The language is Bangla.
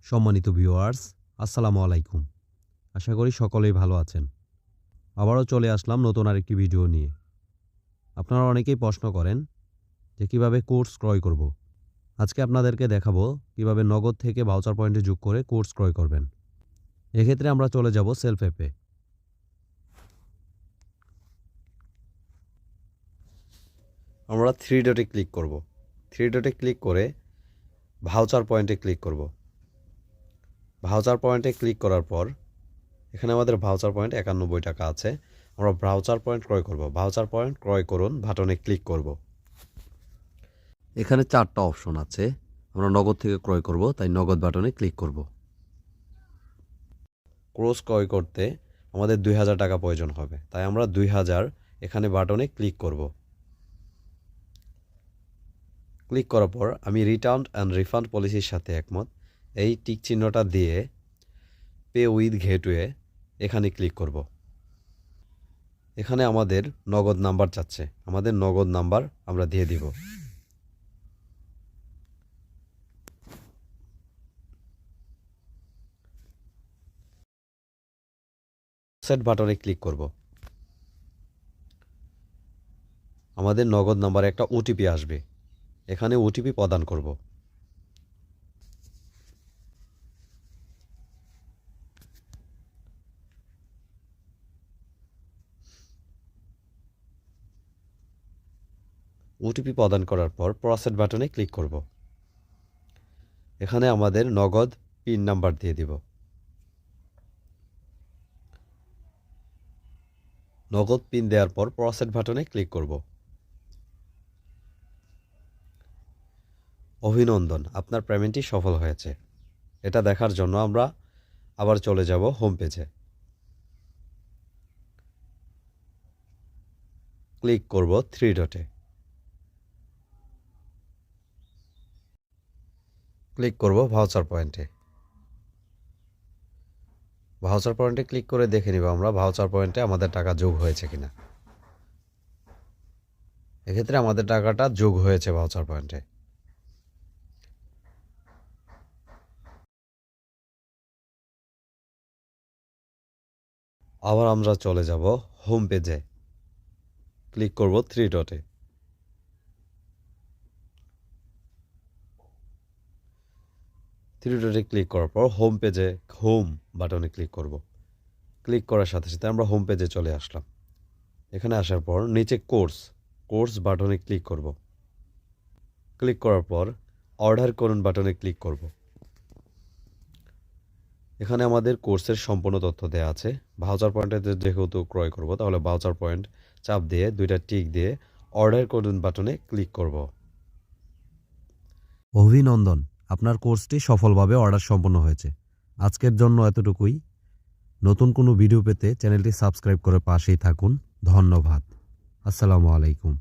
সম্মানিত ভিউয়ার্স, আসসালামু আলাইকুম। আশা করি সকলেই ভালো আছেন। আবারও চলে আসলাম নতুন আরেকটি ভিডিও নিয়ে। আপনারা অনেকেই প্রশ্ন করেন যে কিভাবে কোর্স ক্রয় করব। আজকে আপনাদেরকে দেখাবো কিভাবে নগদ থেকে ভাউচার পয়েন্টে যোগ করে কোর্স ক্রয় করবেন। এক্ষেত্রে আমরা চলে যাব সেলফ অ্যাপে। আমরা 3 ডটে ক্লিক করব। 3 ডটে ক্লিক করে ভাউচার পয়েন্টে ক্লিক করব। ভাউচার পয়েন্টে ক্লিক করার পর এখানে আমাদের ভাউচার পয়েন্ট 91 টাকা আছে। আমরা ভাউচার পয়েন্ট ক্রয় করব। ভাউচার পয়েন্ট ক্রয় করুন বাটনে ক্লিক করব। এখানে 4টা অপশন আছে। আমরা নগদ থেকে ক্রয় করব, তাই নগদ বাটনে ক্লিক করব। কোর্স ক্রয় করতে আমাদের 2000 টাকা প্রয়োজন হবে, তাই আমরা 2000 এখানে বাটনে ক্লিক করব। ক্লিক করার পর আমি রিটার্ন অ্যান্ড রিফান্ড পলিসির সাথে একমত। এই টিক চিহ্নটা দিয়ে পে উইথ গেটওয়ে এখানে ক্লিক করব। এখানে আমাদের নগদ নাম্বার চাচ্ছে, আমাদের নগদ নাম্বার আমরা দিয়ে দিব। সেট বাটনে ক্লিক করব। আমাদের নগদ নাম্বারে একটা ওটিপি আসবে, এখানে ওটিপি প্রদান করব। ওটিপি প্রদান করার পর প্রসেস বাটনে ক্লিক করব। এখানে আমাদের নগদ পিন নাম্বার দিয়ে দিব। নগদ পিন দেওয়ার পর প্রসেস বাটনে ক্লিক করব। অভিনন্দন, আপনার পেমেন্টটি সফল হয়েছে। এটা দেখার জন্য আমরা আবার চলে যাব হোম পেজে। ক্লিক করব 3 ডটে। ক্লিক করব ভাউচার পয়েন্টে। ভাউচার পয়েন্টে ক্লিক করে দেখে নিব আমরা ভাউচার পয়েন্টে আমাদের টাকা যোগ হয়েছে কিনা। এক্ষেত্রে আমাদের টাকাটা যোগ হয়েছে ভাউচার পয়েন্টে। আবার আমরা চলে যাব হোম পেজে। ক্লিক করব 3 ডটে। ক্লিক করার পর হোম পেজে হোম বাটনে ক্লিক করব। ক্লিক করার সাথে সাথে আমরা হোম পেজে চলে আসলাম। এখানে আসার পর নিচে কোর্স বাটনে ক্লিক করব। ক্লিক করার পর অর্ডার করুন বাটনে ক্লিক করব। এখানে আমাদের কোর্সের সম্পূর্ণ তথ্য দেওয়া আছে। ভাউচার পয়েন্টে যেহেতু ক্রয় করব, তাহলে ভাউচার পয়েন্ট চাপ দিয়ে 2টা টিক দিয়ে অর্ডার করুন বাটনে ক্লিক করব। অভিনন্দন, আপনার কোর্সটি সফলভাবে অর্ডার সম্পন্ন হয়েছে। আজকের জন্য এতটুকুই। নতুন কোনো ভিডিও পেতে চ্যানেলটি সাবস্ক্রাইব করে পাশেই থাকুন। ধন্যবাদ। আসসালামু আলাইকুম।